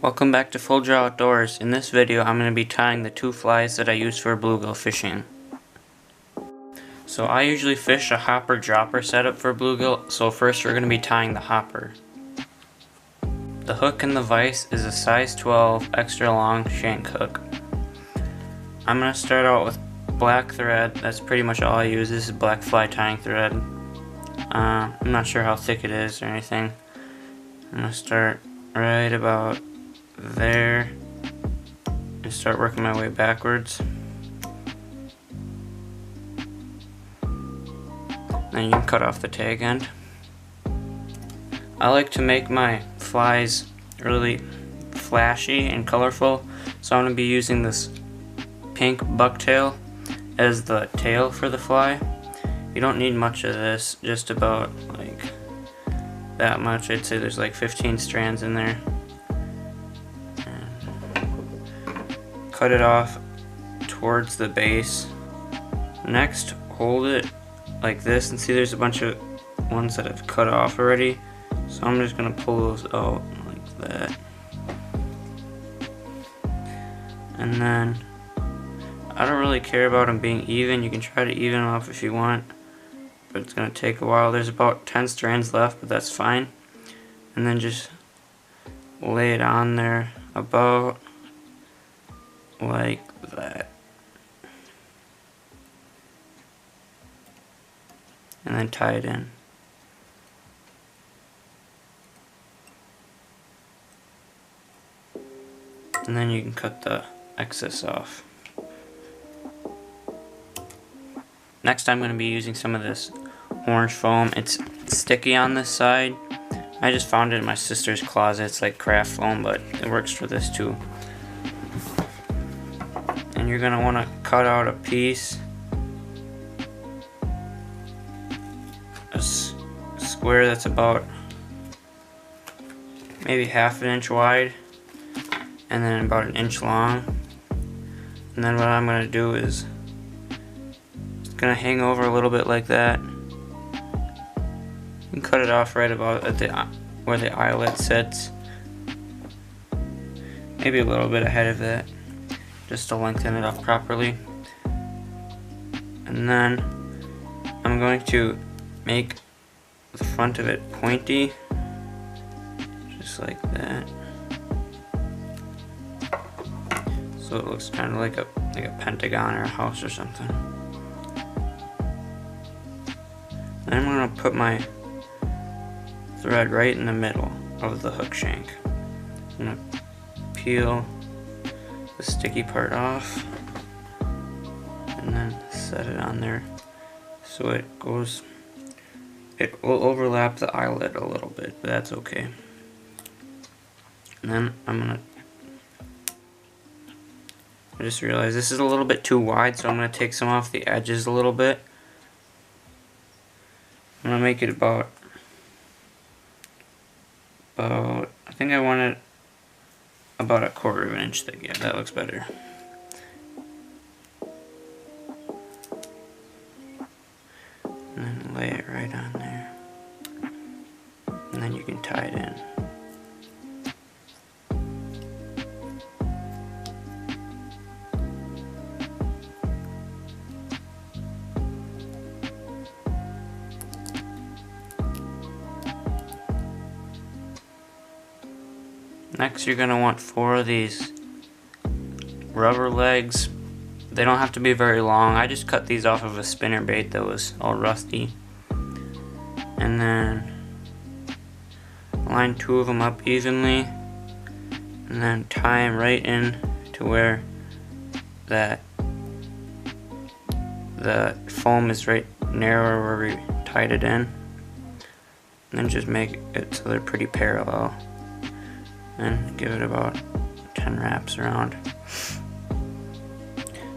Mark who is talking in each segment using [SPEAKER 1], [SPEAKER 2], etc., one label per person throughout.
[SPEAKER 1] Welcome back to Full Draw Outdoors. In this video I'm going to be tying the two flies that I use for bluegill fishing. So I usually fish a hopper dropper setup for bluegill, so first we're going to be tying the hopper. The hook in the vise is a size 12 extra long shank hook. I'm going to start out with black thread. That's pretty much all I use. This is black fly tying thread. I'm not sure how thick it is or anything. I'm going to start right about there and start working my way backwards. Then you can cut off the tag end. I like to make my flies really flashy and colorful, so I'm going to be using this pink bucktail as the tail for the fly. You don't need much of this, just about like that much. I'd say there's like 15 strands in there. Cut it off towards the base. Next, hold it like this, and see there's a bunch of ones that I've cut off already, so I'm just gonna pull those out like that. And then I don't really care about them being even. You can try to even them off if you want, but it's gonna take a while. There's about 10 strands left, but that's fine. And then just lay it on there about like that. And then tie it in. And then you can cut the excess off. Next I'm going to be using some of this orange foam. It's sticky on this side. I just found it in my sister's closet. It's like craft foam, but it works for this too. And you're going to want to cut out a piece, a square that's about maybe half an inch wide and then about an inch long. And then what I'm going to do is it's going to hang over a little bit like that. You can cut it off right about at where the eyelet sits, maybe a little bit ahead of that, just to lengthen it up properly. And then I'm going to make the front of it pointy, just like that, so it looks kind of like a pentagon or a house or something. Then I'm going to put my thread right in the middle of the hook shank. I'm going to peel the sticky part off and then set it on there so it will overlap the eyelet a little bit, but that's okay. And then I just realized this is a little bit too wide, so I'm going to take some off the edges a little bit. I'm going to make it about I think I want it about 1/4 of an inch thick. Yeah, that looks better. And then lay it right on there. And then you can tie it in. Next you're going to want 4 of these rubber legs. They don't have to be very long. I just cut these off of a spinner bait that was all rusty. And then line 2 of them up evenly, and then tie them right in to where the foam is right narrower where we tied it in. And then just make it so they're pretty parallel. And give it about 10 wraps around.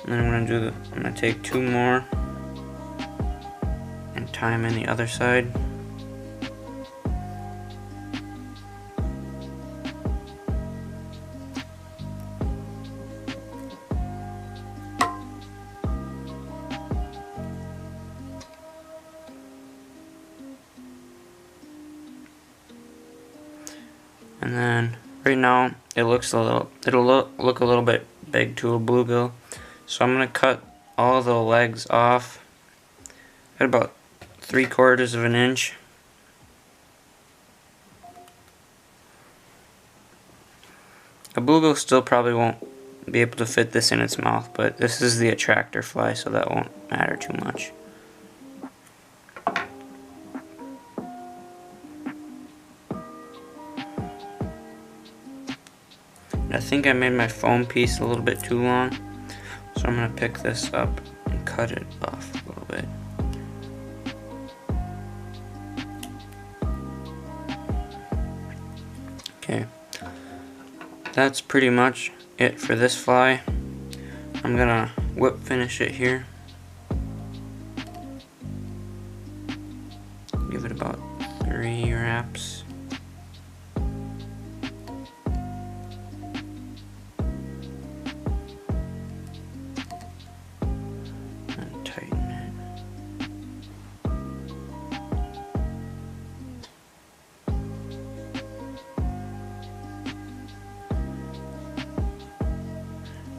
[SPEAKER 1] And then I'm gonna take 2 more and tie them in the other side. And then Right now, it'll look a little bit big to a bluegill. So I'm gonna cut all the legs off at about 3/4 of an inch. A bluegill still probably won't be able to fit this in its mouth, but this is the attractor fly, so that won't matter too much. I think I made my foam piece a little bit too long, so I'm going to pick this up and cut it off a little bit. Okay, that's pretty much it for this fly. I'm going to whip finish it here. Give it about 3 wraps.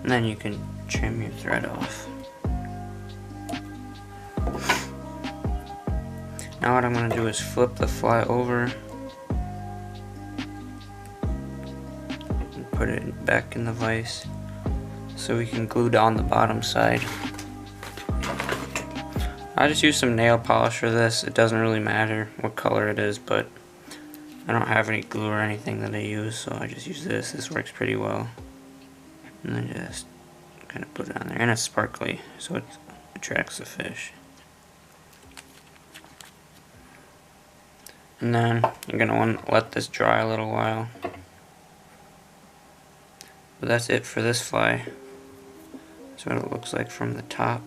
[SPEAKER 1] And then you can trim your thread off. Now what I'm going to do is flip the fly over and put it back in the vise so we can glue down the bottom side. I just use some nail polish for this. It doesn't really matter what color it is, but I don't have any glue or anything that I use, so I just use this. This works pretty well. And then just kind of put it on there. And it's sparkly, so it attracts the fish. And then you're going to want to let this dry a little while. But that's it for this fly. That's what it looks like from the top.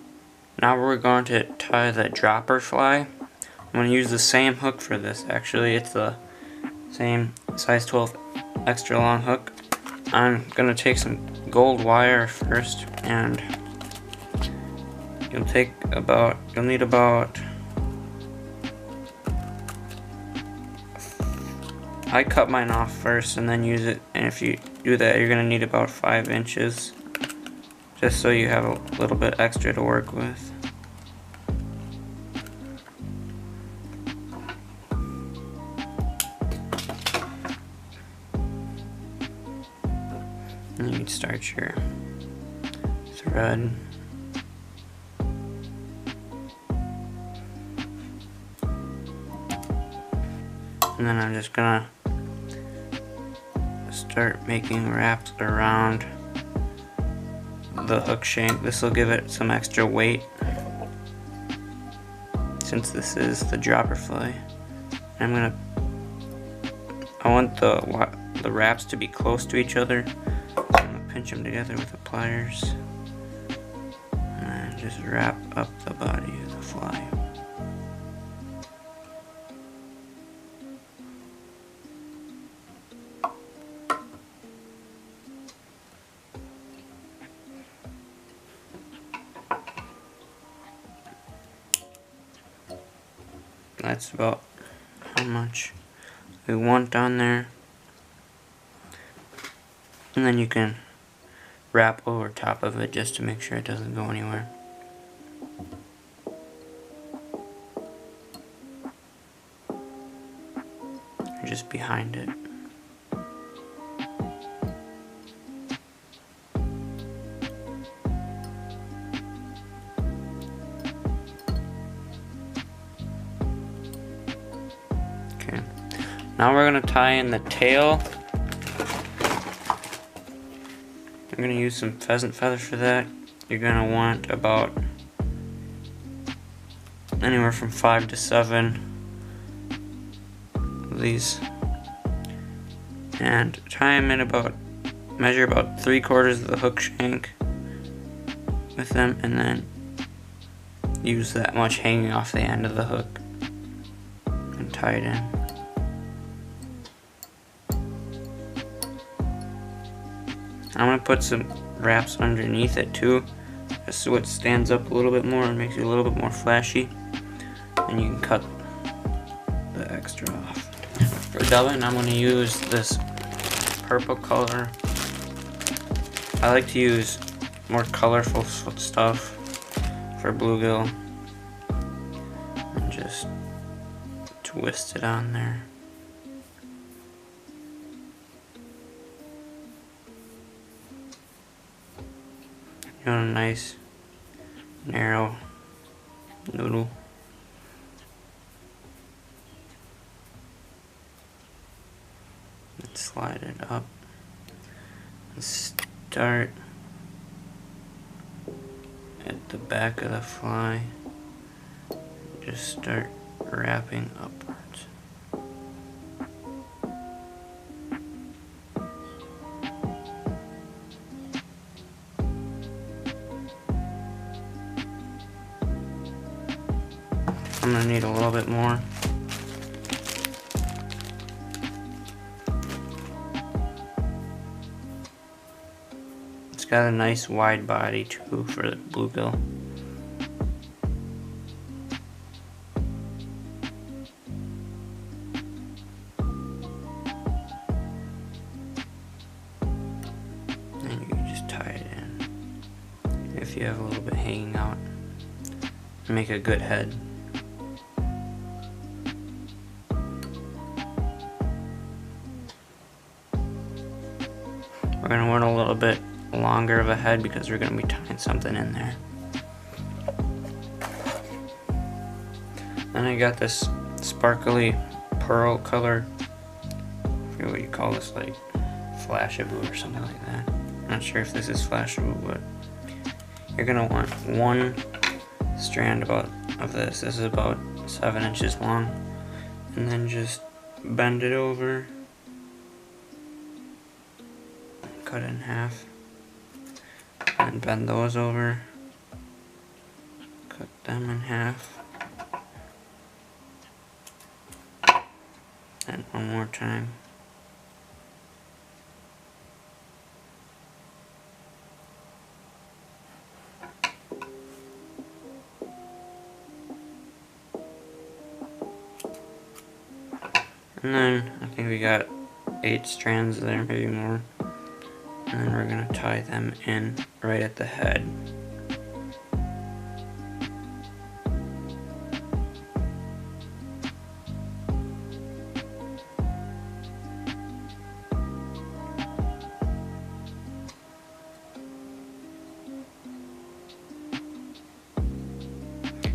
[SPEAKER 1] Now we're going to tie the dropper fly. I'm going to use the same hook for this. Actually, it's the same size 12 extra long hook. I'm going to take some gold wire first, and you'll need about, I cut mine off first and then use it, and if you do that you're going to need about 5 inches, just so you have a little bit extra to work with. And you can start your thread. And then I'm just gonna start making wraps around the hook shank. This will give it some extra weight since this is the dropper fly. I want the wraps to be close to each other. Pinch them together with the pliers and just wrap up the body of the fly. That's about how much we want on there. And then you can wrap over top of it just to make sure it doesn't go anywhere. Or just behind it. Okay. Now we're going to tie in the tail. I'm going to use some pheasant feathers for that. You're going to want about anywhere from 5 to 7 of these. And tie them in measure about 3/4 of the hook shank with them, and then use that much hanging off the end of the hook and tie it in. I'm going to put some wraps underneath it too, just so it stands up a little bit more and makes it a little bit more flashy. And you can cut the extra off. For dubbing, I'm going to use this purple color. I like to use more colorful stuff for bluegill and just twist it on there. You want a nice narrow noodle. Let's slide it up. Let's start at the back of the fly. Just start wrapping upwards. I'm gonna need a little bit more. It's got a nice wide body too for the bluegill. And you can just tie it in if you have a little bit hanging out. Make a good head. We're going to want a little bit longer of a head because we're going to be tying something in there. Then I got this sparkly pearl color. I forget what you call this, like Flashaboo or something like that. I'm not sure if this is Flashaboo, but you're going to want one strand of this. This is about 7 inches long. And then just bend it over. Cut it in half. And bend those over. Cut them in half. And one more time. And then I think we got 8 strands there, maybe more. And then we're going to tie them in right at the head.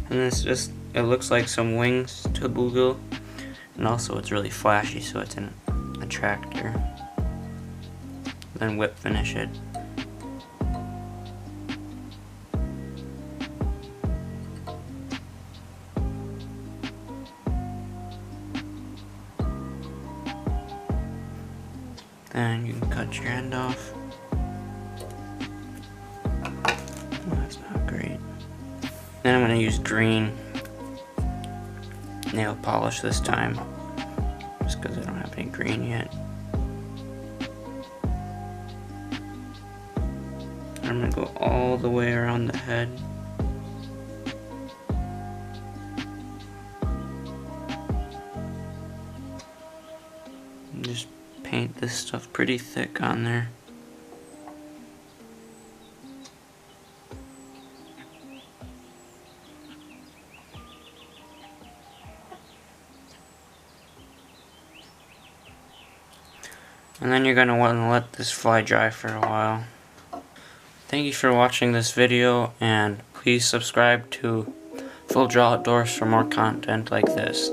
[SPEAKER 1] And this just, it looks like some wings to a bluegill. And also it's really flashy, so it's an attractor. Then whip finish it. Then you can cut your end off. Oh, that's not great. Then I'm going to use green nail polish this time, just because I don't have any green yet. I'm going to go all the way around the head. And just paint this stuff pretty thick on there. And then you're going to want to let this fly dry for a while. Thank you for watching this video, and please subscribe to Full Draw Outdoors for more content like this.